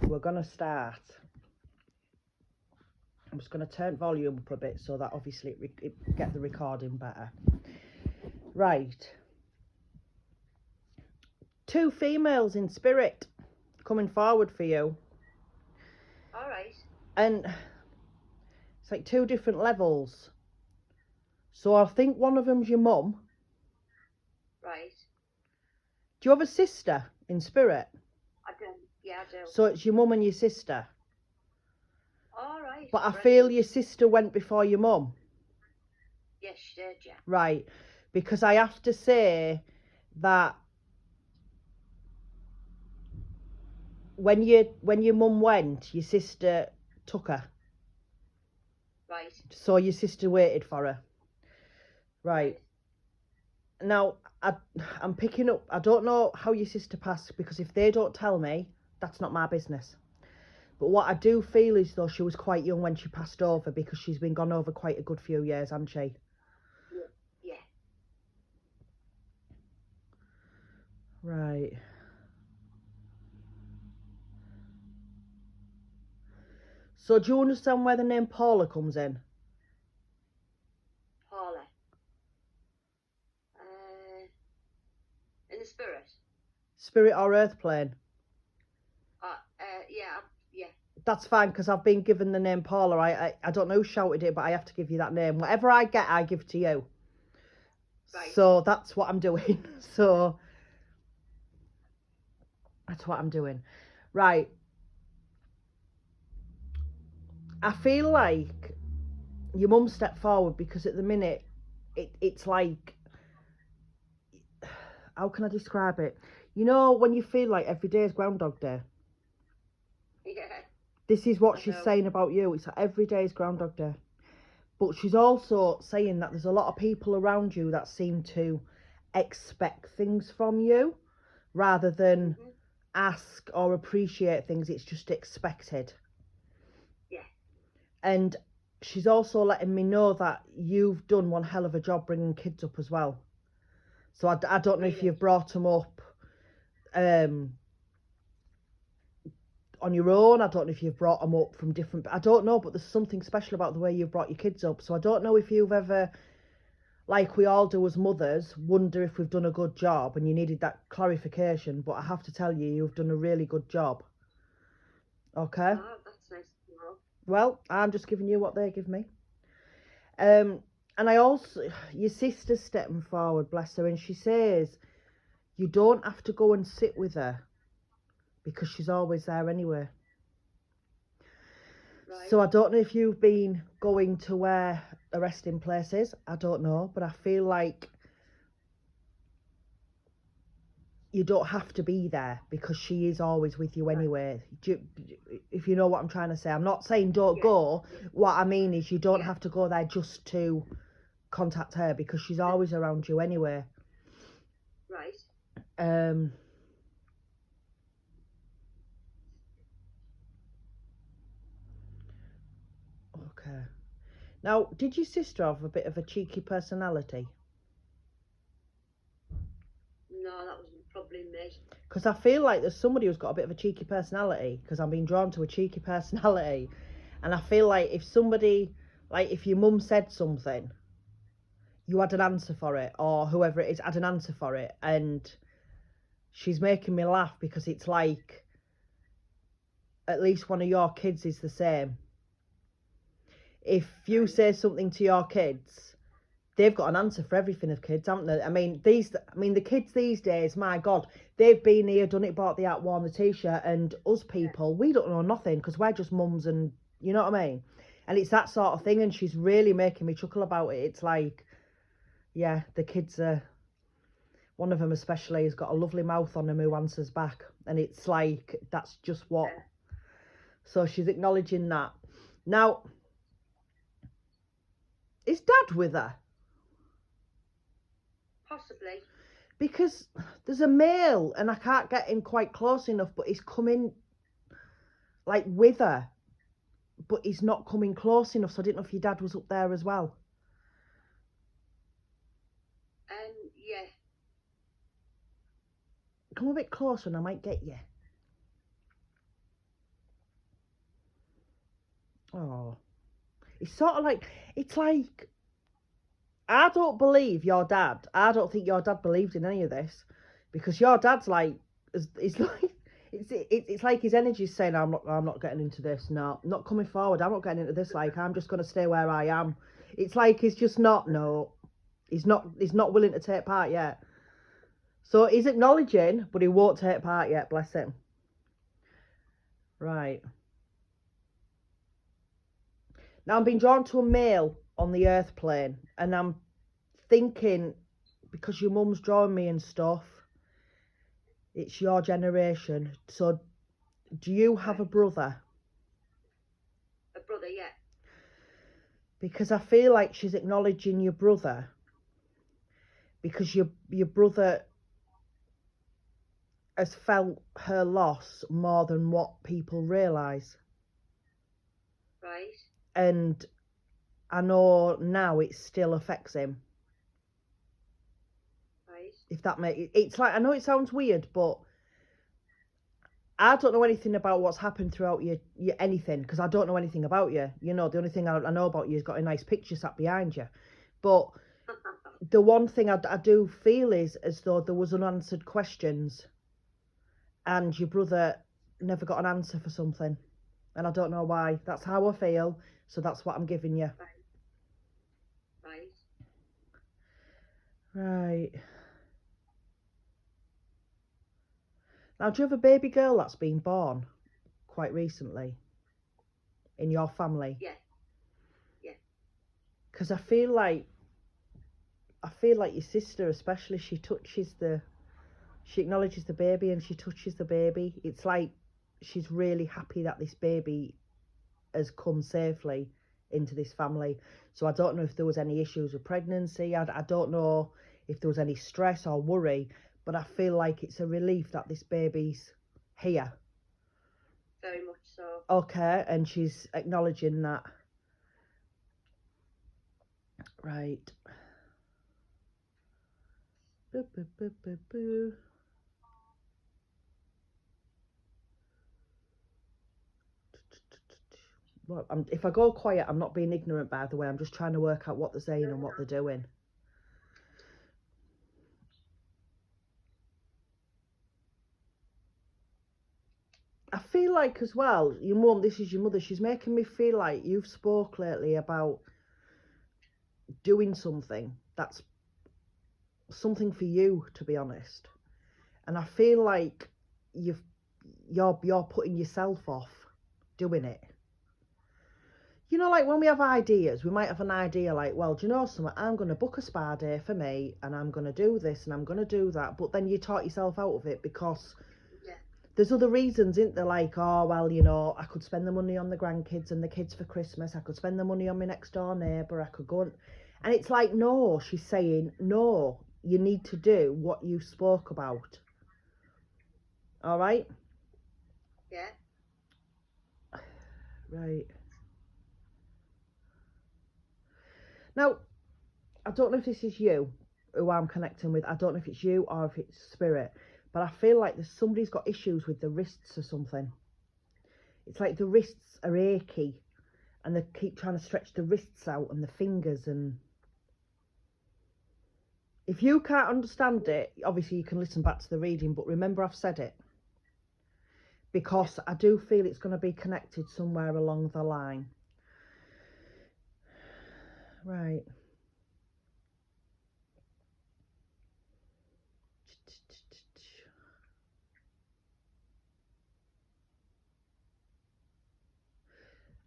we're going to start. I'm just going to turn volume up a bit so that obviously it get the recording better. Right. 2 females in spirit coming forward for you. All right. And it's like 2 different levels. So I think one of them's your mum. Right. Do you have a sister in spirit? I do. Yeah, I do. So it's your mum and your sister. All right. But I Brilliant. feel your sister went before your mum. Yes, she did, yeah. Right. Because I have to say that when your mum went, your sister took her. Right. So your sister waited for her. Right. Now, I'm picking up, I don't know how your sister passed, because if they don't tell me, that's not my business. But what I do feel is, though, she was quite young when she passed over, because she's been gone over quite a good few years, hasn't she? Yeah. Right. So do you understand where the name Paula comes in? Paula. In the spirit. Spirit or earth plane? Yeah. Yeah. That's fine, because I've been given the name Paula. I don't know who shouted it, but I have to give you that name. Whatever I get, I give to you. Right. So that's what I'm doing. So that's what I'm doing. Right. I feel like your mum stepped forward, because at the minute, it's like, how can I describe it? You know, when you feel like every day is Groundhog Day? Yeah. This is what I she's know. saying about you. It's like every day is Groundhog Day. But she's also saying that there's a lot of people around you that seem to expect things from you rather than ask or appreciate things. It's just expected. Yeah. And she's also letting me know that you've done one hell of a job bringing kids up as well. So I don't know if Really? you've brought them up on your own. I don't know if you've brought them up from different, I don't know, but there's something special about the way you've brought your kids up. So I don't know if you've ever, like we all do as mothers, wonder if we've done a good job, and you needed that clarification. But I have to tell you, you've done a really good job. Okay? Oh, that's nice to know. Well, I'm just giving you what they give me. And I also, your sister's stepping forward, bless her, and she says you don't have to go and sit with her because she's always there anyway. Right. So I don't know if you've been going to where a resting place is. I don't know, but I feel like you don't have to be there because she is always with you anyway. If you know what I'm trying to say. I'm not saying don't go. What I mean is you don't have to go there just to contact her because she's always around you anyway. Right. Okay. Now, did your sister have a bit of a cheeky personality? No, that was probably me. Because I feel like there's somebody who's got a bit of a cheeky personality, because I'm being drawn to a cheeky personality. And I feel like if somebody, like if your mum said something, you had an answer for it, or whoever it is had an answer for it, and she's making me laugh because it's like at least one of your kids is the same. If you say something to your kids, they've got an answer for everything of kids, haven't they? I mean, the kids these days, my God, they've been here, done it, bought the hat, worn the t-shirt, and us people, we don't know nothing because we're just mums, and you know what I mean? And it's that sort of thing, and she's really making me chuckle about it. It's like, yeah, the kids are, one of them especially has got a lovely mouth on him who answers back, and it's like, that's just what, so she's acknowledging that. Now, is Dad with her? Possibly. Because there's a male and I can't get him quite close enough, but he's coming like with her, but he's not coming close enough, so I didn't know if your dad was up there as well. Yeah. Come a bit closer and I might get you. Oh, it's sort of like, it's like, I don't believe your dad. I don't think your dad believed in any of this, because your dad's like, it's like, it's like his energy's saying, I'm not getting into this. No, not coming forward. I'm not getting into this. Like, I'm just gonna stay where I am. It's like he's just not. No, he's not willing to take part yet. So he's acknowledging, but he won't take part yet. Bless him. Right. Now I'm being drawn to a male on the earth plane, and I'm thinking, because your mum's drawing me and stuff, it's your generation. So do you have a brother? A brother, yeah. Because I feel like she's acknowledging your brother, because your brother has felt her loss more than what people realise. Right. And I know now it still affects him. Right. If that makes it's like, I know it sounds weird, but I don't know anything about what's happened throughout your anything, because I don't know anything about you. You know, the only thing I know about you is got a nice picture sat behind you. But the one thing I do feel is as though there was unanswered questions, and your brother never got an answer for something, and I don't know why. That's how I feel, so that's what I'm giving you. Right. Right. Now, do you have a baby girl that's been born quite recently in your family? Yeah. Yeah. Because I feel like your sister, especially, she acknowledges the baby and she touches the baby. It's like she's really happy that this baby has come safely into this family. So I don't know if there was any issues with pregnancy. I don't know if there was any stress or worry, but I feel like it's a relief that this baby's here. Very much so. Okay, and she's acknowledging that. Right. Boo, boo, boo, boo, boo. Well, if I go quiet, I'm not being ignorant, by the way. I'm just trying to work out what they're saying and what they're doing. I feel like as well, your mum, this is your mother, she's making me feel like you've spoke lately about doing something that's something for you, to be honest. And I feel like you're putting yourself off doing it. You know, like when we have ideas, we might have an idea like, well, do you know something? I'm going to book a spa day for me, and I'm going to do this and I'm going to do that. But then you talk yourself out of it because there's other reasons, isn't there? Like, oh, well, you know, I could spend the money on the grandkids and the kids for Christmas. I could spend the money on my next door neighbour. I could go and it's like, no, she's saying, no, you need to do what you spoke about. All right? Yeah. Right. Now, I don't know if this is you who I'm connecting with. I don't know if it's you or if it's spirit. But I feel like somebody's got issues with the wrists or something. It's like the wrists are achy and they keep trying to stretch the wrists out and the fingers. And if you can't understand it, obviously you can listen back to the reading, but remember I've said it. Because I do feel it's going to be connected somewhere along the line. Right.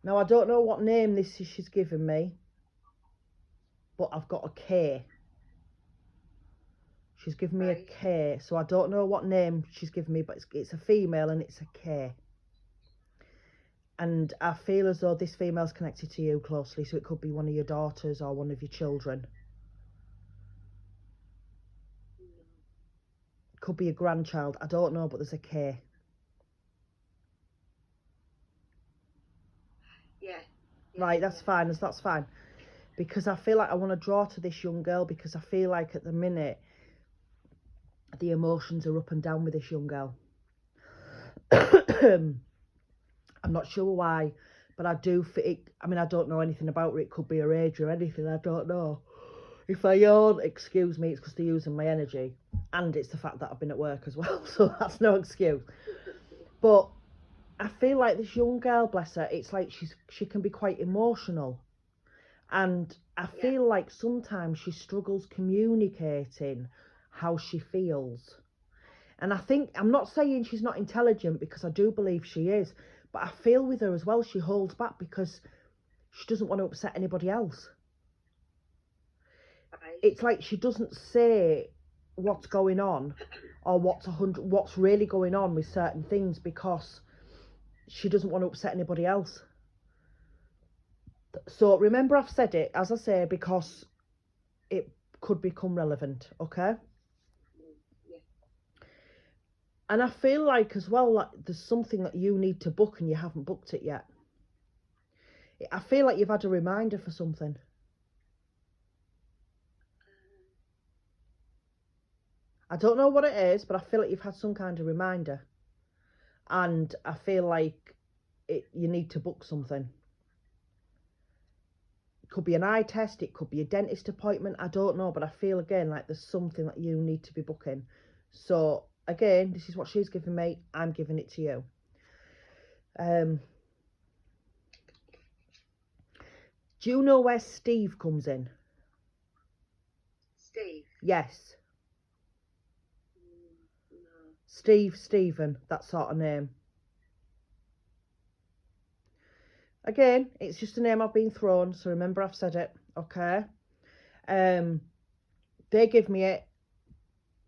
Now, I don't know what name this is she's given me, but I've got a K. She's given me a K, so I don't know what name she's given me, but it's a female and it's a K. And I feel as though this female's connected to you closely, so it could be one of your daughters or one of your children. Could be a grandchild, I don't know, but there's a K. Yeah. Right, that's fine, that's fine. Because I feel like I want to draw to this young girl, because I feel like at the minute, the emotions are up and down with this young girl. I'm not sure why, But I do it. I mean, I don't know anything about her. It could be her age or anything. I don't know. If I yawn, excuse me, it's because they're using my energy. And it's the fact that I've been at work as well. So that's no excuse. But I feel like this young girl, bless her, it's like she can be quite emotional. And I feel like sometimes she struggles communicating how she feels. And I think, I'm not saying she's not intelligent, because I do believe she is, but I feel with her as well, she holds back because she doesn't want to upset anybody else. Right. It's like she doesn't say what's going on or what's really going on with certain things because she doesn't want to upset anybody else. So remember, I've said it, as I say, because it could become relevant, okay? Yeah. And I feel like as well, like there's something that you need to book and you haven't booked it yet. I feel like you've had a reminder for something. I don't know what it is, but I feel like you've had some kind of reminder. And I feel like you need to book something. It could be an eye test, it could be a dentist appointment, I don't know, but I feel again like there's something that you need to be booking. So again, this is what she's giving me, I'm giving it to you. Do you know where Steve comes in? Steve? Yes. No. Steve, Stephen, that sort of name. Again, it's just a name I've been thrown, so remember I've said it, okay? They give me it,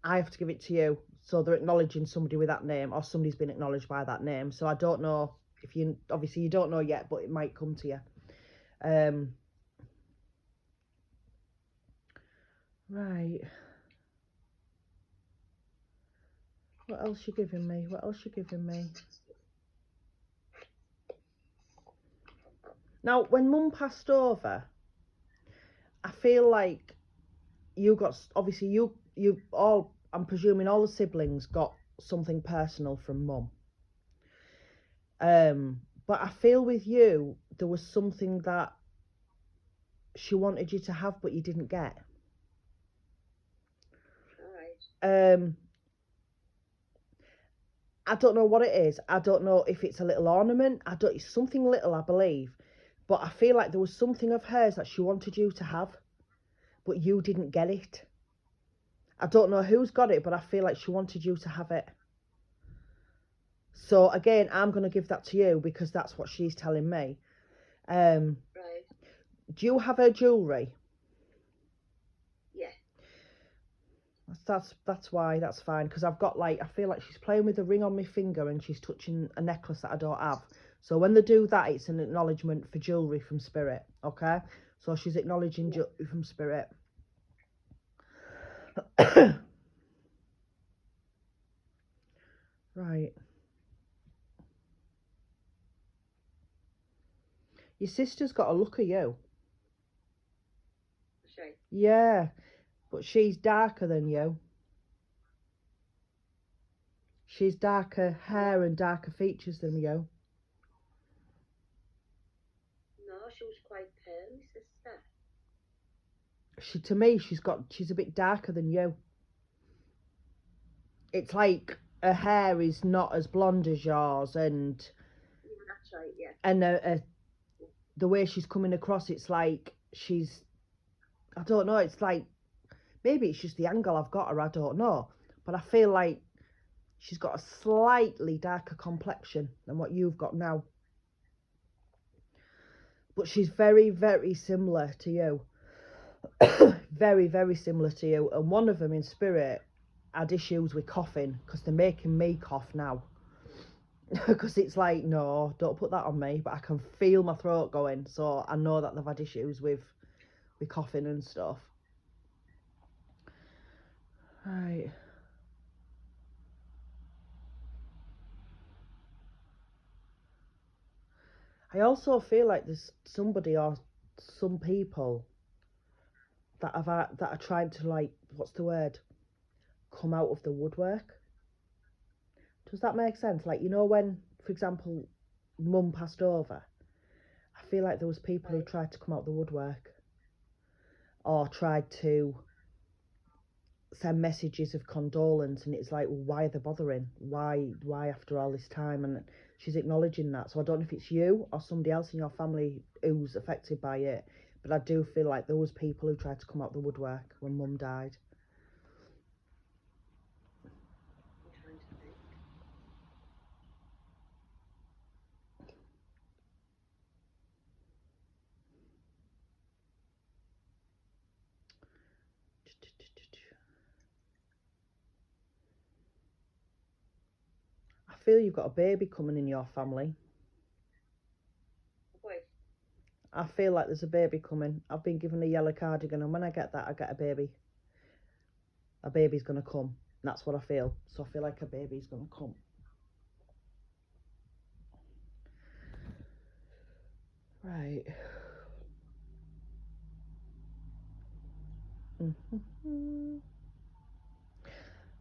I have to give it to you. So they're acknowledging somebody with that name, or somebody's been acknowledged by that name. So I don't know if you, obviously you don't know yet, but it might come to you. Right. What else you giving me? What else you giving me? Now, when Mum passed over, I feel like you got, obviously you all, I'm presuming all the siblings got something personal from Mum. But I feel with you, there was something that she wanted you to have, but you didn't get. Alright. I don't know what it is. I don't know if it's a little ornament. It's something little, I believe. But I feel like there was something of hers that she wanted you to have, but you didn't get it. I don't know who's got it, but I feel like she wanted you to have it. So again, I'm going to give that to you because that's what she's telling me. Right. Do you have her jewellery? Yeah. That's why, that's fine. Because I've got like, I feel like she's playing with a ring on my finger and she's touching a necklace that I don't have. So when they do that, it's an acknowledgement for jewellery from Spirit, okay? So she's acknowledging jewellery from Spirit. Right. Your sister's got a look at you. Right. Yeah, but she's darker than you. She's darker hair and darker features than you. No, she was quite pale, my sister. To me, she's a bit darker than you. It's like her hair is not as blonde as yours, and Yeah, that's right, yeah. and the way she's coming across, it's like she's, I don't know, it's like, maybe it's just the angle I've got her, I don't know, but I feel like she's got a slightly darker complexion than what you've got now. But she's very, very similar to you. Very, very similar to you. And one of them in Spirit had issues with coughing because they're making me cough now. Because it's like, no, don't put that on me. But I can feel my throat going. So I know that they've had issues with coughing and stuff. Right. I also feel like there's somebody or some people that are trying to, like, what's the word, come out of the woodwork. Does that make sense? Like, you know, when, for example, Mum passed over, feel like there was people who tried to come out the woodwork, or tried to send messages of condolence, and it's like, well, why are they bothering? Why after all this time? And she's acknowledging that. So I don't know if it's you or somebody else in your family who's affected by it, but I do feel like there was people who tried to come out the woodwork when Mum died. I'm trying to think. I feel you've got a baby coming in your family. Boy, I feel like there's a baby coming. I've been given a yellow cardigan, and when I get that, I get a baby. A baby's going to come. That's what I feel. So I feel like a baby's going to come. Right.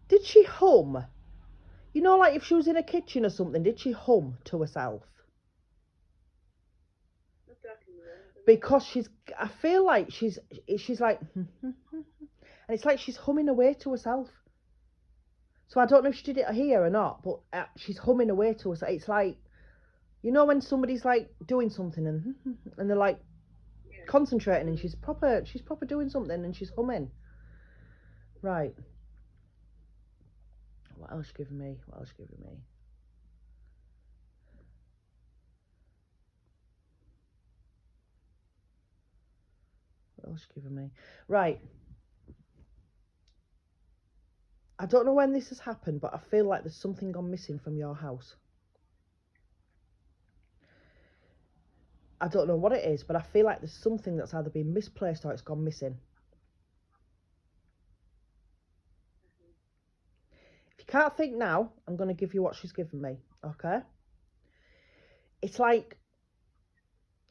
Did she hum? You know, like if she was in a kitchen or something, did she hum to herself? not that I can remember. Because I feel like she's like, and it's like she's humming away to herself. So I don't know if she did it here or not, but she's humming away to herself. It's like, you know, when somebody's like doing something and they're like concentrating, and she's proper doing something and she's humming. Right. What else giving me? What else giving me? What else giving me? Right. I don't know when this has happened, but I feel like there's something gone missing from your house. I don't know what it is, but I feel like there's something that's either been misplaced or it's gone missing. If you can't think now, I'm going to give you what she's given me, okay? It's like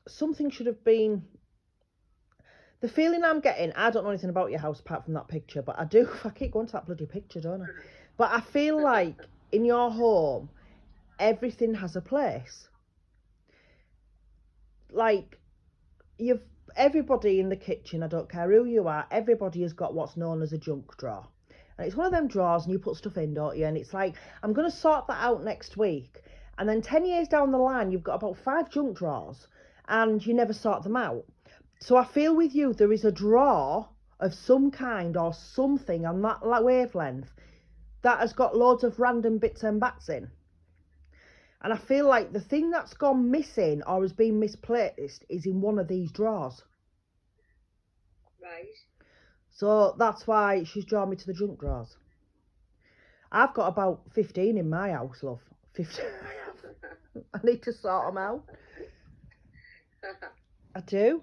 something should have been... The feeling I'm getting, I don't know anything about your house apart from that picture, but I do, I keep going to that bloody picture, don't I? But I feel like in your home, everything has a place. Like, everybody in the kitchen, I don't care who you are, everybody has got what's known as a junk drawer. And it's one of them drawers and you put stuff in, don't you? And it's like, I'm going to sort that out next week. And then 10 years down the line, you've got about 5 junk drawers and you never sort them out. So I feel with you, there is a drawer of some kind or something on that wavelength that has got loads of random bits and bats in. And I feel like the thing that's gone missing or has been misplaced is in one of these drawers. Right. So that's why she's drawn me to the junk drawers. I've got about 15 in my house, love. 15. I need to sort them out. I do.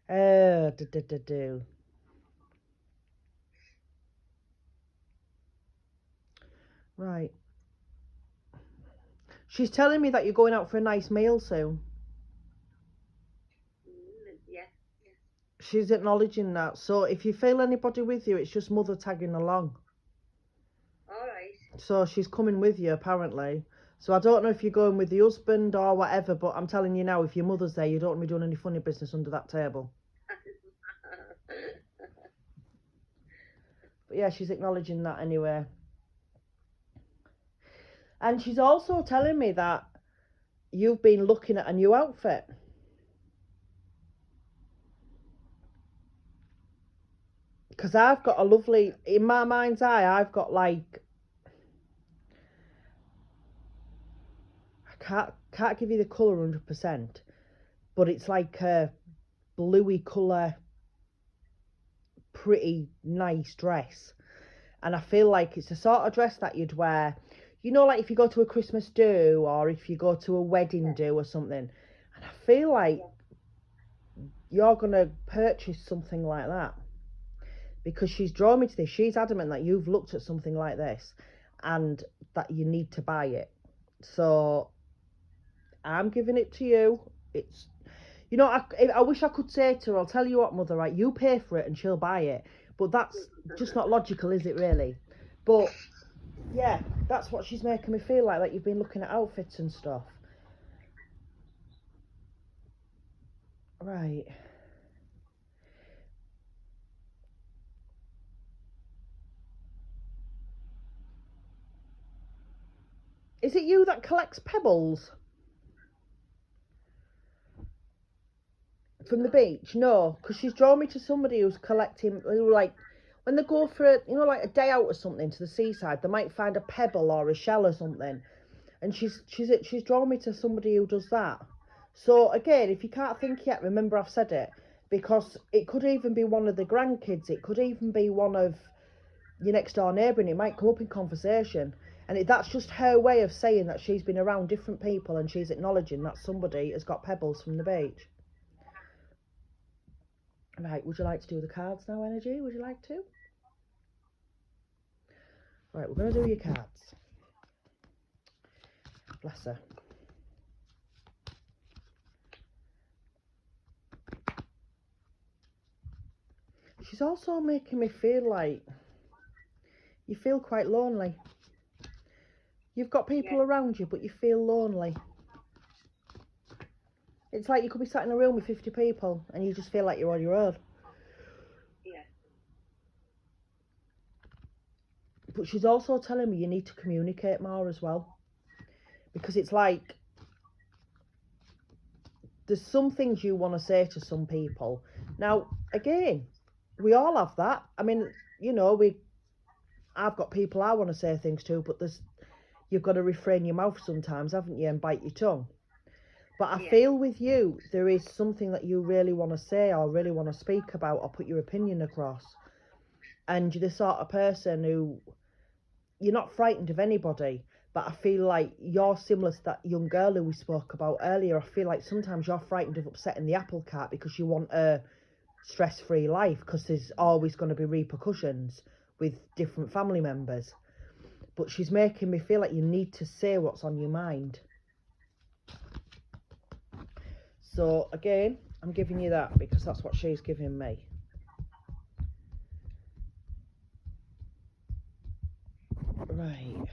Do. Right. She's telling me that you're going out for a nice meal soon. Yeah. She's acknowledging that. So if you feel anybody with you, it's just Mother tagging along. All right. So she's coming with you, apparently. So I don't know if you're going with the husband or whatever, but I'm telling you now, if your mother's there, you don't want to be doing any funny business under that table. But yeah, she's acknowledging that anyway. And she's also telling me that you've been looking at a new outfit. Because I've got a lovely, in my mind's eye, I've got like, I can't give you the colour 100%, but it's like a bluey colour, pretty nice dress. And I feel like it's the sort of dress that you'd wear, you know, like if you go to a Christmas do or if you go to a wedding do or something. And I feel like you're going to purchase something like that. Because she's drawn me to this. She's adamant that you've looked at something like this and that you need to buy it. So I'm giving it to you. It's, you know, I wish I could say to her, I'll tell you what, Mother, right, you pay for it and she'll buy it. But that's just not logical, is it, really? But yeah, that's what she's making me feel like you've been looking at outfits and stuff. Right. Is it you that collects pebbles from the beach? No, because she's drawn me to somebody who's collecting, who like, when they go for a, you know, like a day out or something to the seaside, they might find a pebble or a shell or something, and she's drawn me to somebody who does that. So again, if you can't think yet, remember I've said it, because it could even be one of the grandkids, it could even be one of your next door neighbour, and it might come up in conversation. And that's just her way of saying that she's been around different people and she's acknowledging that somebody has got pebbles from the beach. Right, would you like to do the cards now, Energy? Would you like to? Right, we're going to do your cards. Bless her. She's also making me feel like you feel quite lonely. You've got people around you, but you feel lonely. It's like you could be sat in a room with 50 people and you just feel like you're on your own. Yeah. But she's also telling me you need to communicate more as well. Because it's like, there's some things you want to say to some people. Now, again, we all have that. I mean, you know, I've got people I want to say things to, but you've got to refrain your mouth sometimes, haven't you, and bite your tongue. But I feel with you, there is something that you really want to say or really want to speak about or put your opinion across. And you're the sort of person who, you're not frightened of anybody, but I feel like you're similar to that young girl who we spoke about earlier. I feel like sometimes you're frightened of upsetting the apple cart because you want a stress-free life, because there's always going to be repercussions with different family members. But she's making me feel like you need to say what's on your mind. So again, I'm giving you that because that's what she's giving me. Right.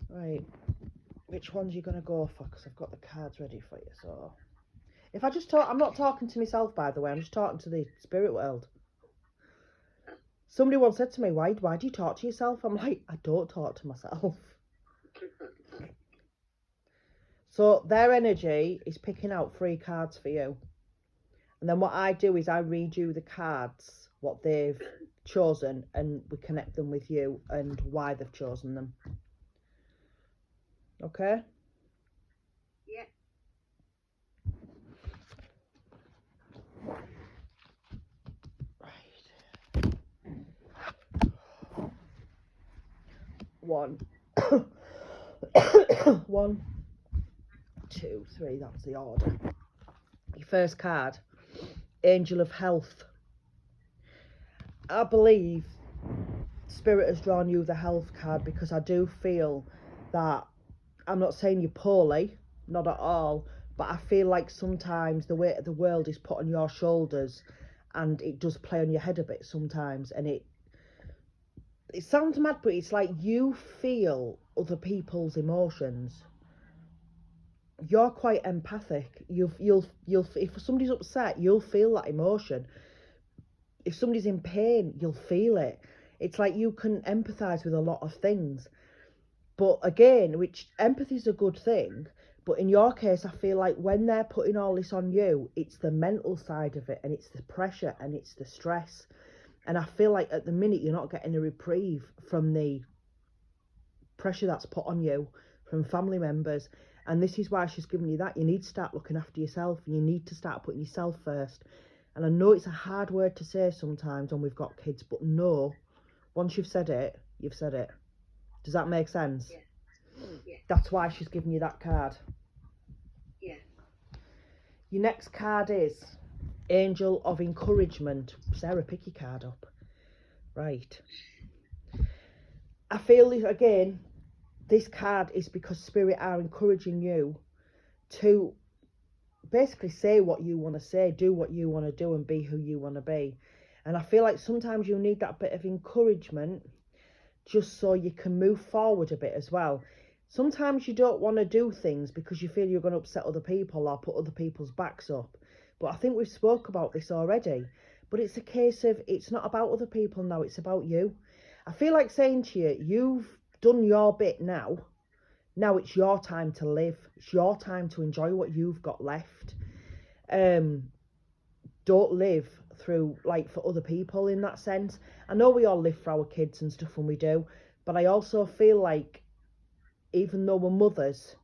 Right. Which ones are you going to go for? Because I've got the cards ready for you. So if I just talk, I'm not talking to myself, by the way. I'm just talking to the spirit world. Somebody once said to me, why do you talk to yourself? I'm like, I don't talk to myself. So their energy is picking out 3 cards for you. And then what I do is I read you the cards, what they've chosen, and we connect them with you and why they've chosen them. Okay? Yeah. Right. 1. 1, 2, 3, that's the order. Your first card, Angel of Health. I believe Spirit has drawn you the health card because I do feel that, I'm not saying you're poorly, not at all, but I feel like sometimes the weight of the world is put on your shoulders and it does play on your head a bit sometimes, and it sounds mad, but it's like you feel other people's emotions. You're quite empathic. You'll if somebody's upset, you'll feel that emotion. If somebody's in pain, you'll feel it. It's like you can empathise with a lot of things. But again, which empathy is a good thing, but in your case, I feel like when they're putting all this on you, it's the mental side of it, and it's the pressure, and it's the stress. And I feel like at the minute you're not getting a reprieve from the pressure that's put on you from family members. And this is why she's giving you that. You need to start looking after yourself, and you need to start putting yourself first. And I know it's a hard word to say sometimes when we've got kids, but no, once you've said it, you've said it. Does that make sense? Yeah. Yeah. That's why she's giving you that card. Yeah. Your next card is Angel of Encouragement. Sarah, pick your card up. Right. I feel, again, this card is because Spirit are encouraging you to basically say what you want to say, do what you want to do, and be who you want to be. And I feel like sometimes you need that bit of encouragement just so you can move forward a bit as well. Sometimes you don't want to do things because you feel you're going to upset other people or put other people's backs up. But I think we've spoke about this already. But it's a case of, it's not about other people now, it's about you. I feel like saying to you, you've done your bit now. Now it's your time to live. It's your time to enjoy what you've got left. Don't live through, like, for other people in that sense. I know we all live for our kids and stuff when we do. But I also feel like, even though we're mothers,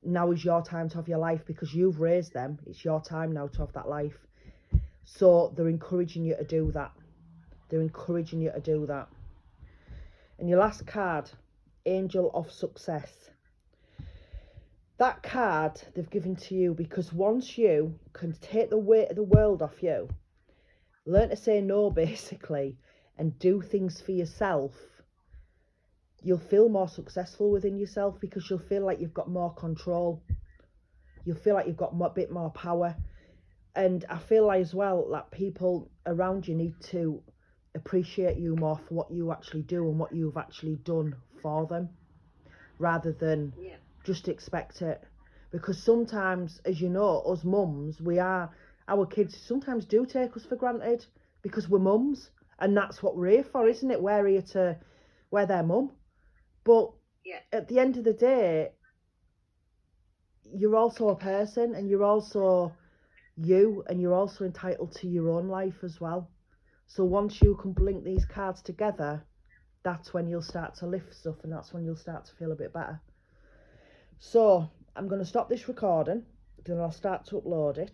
now is your time to have your life because you've raised them. It's your time now to have that life. So they're encouraging you to do that. They're encouraging you to do that. And your last card, Angel of Success. That card they've given to you because once you can take the weight of the world off you, learn to say no basically, and do things for yourself, you'll feel more successful within yourself because you'll feel like you've got more control. You'll feel like you've got a bit more power. And I feel like as well that people around you need to appreciate you more for what you actually do and what you've actually done for them, rather than just expect it. Because sometimes, as you know, us mums, our kids sometimes do take us for granted because we're mums, and that's what we're here for, isn't it? We're here to, we're their mum. But at the end of the day, you're also a person, and you're also you, and you're also entitled to your own life as well. So once you can link these cards together, that's when you'll start to lift stuff, and that's when you'll start to feel a bit better. So I'm going to stop this recording, then I'll start to upload it.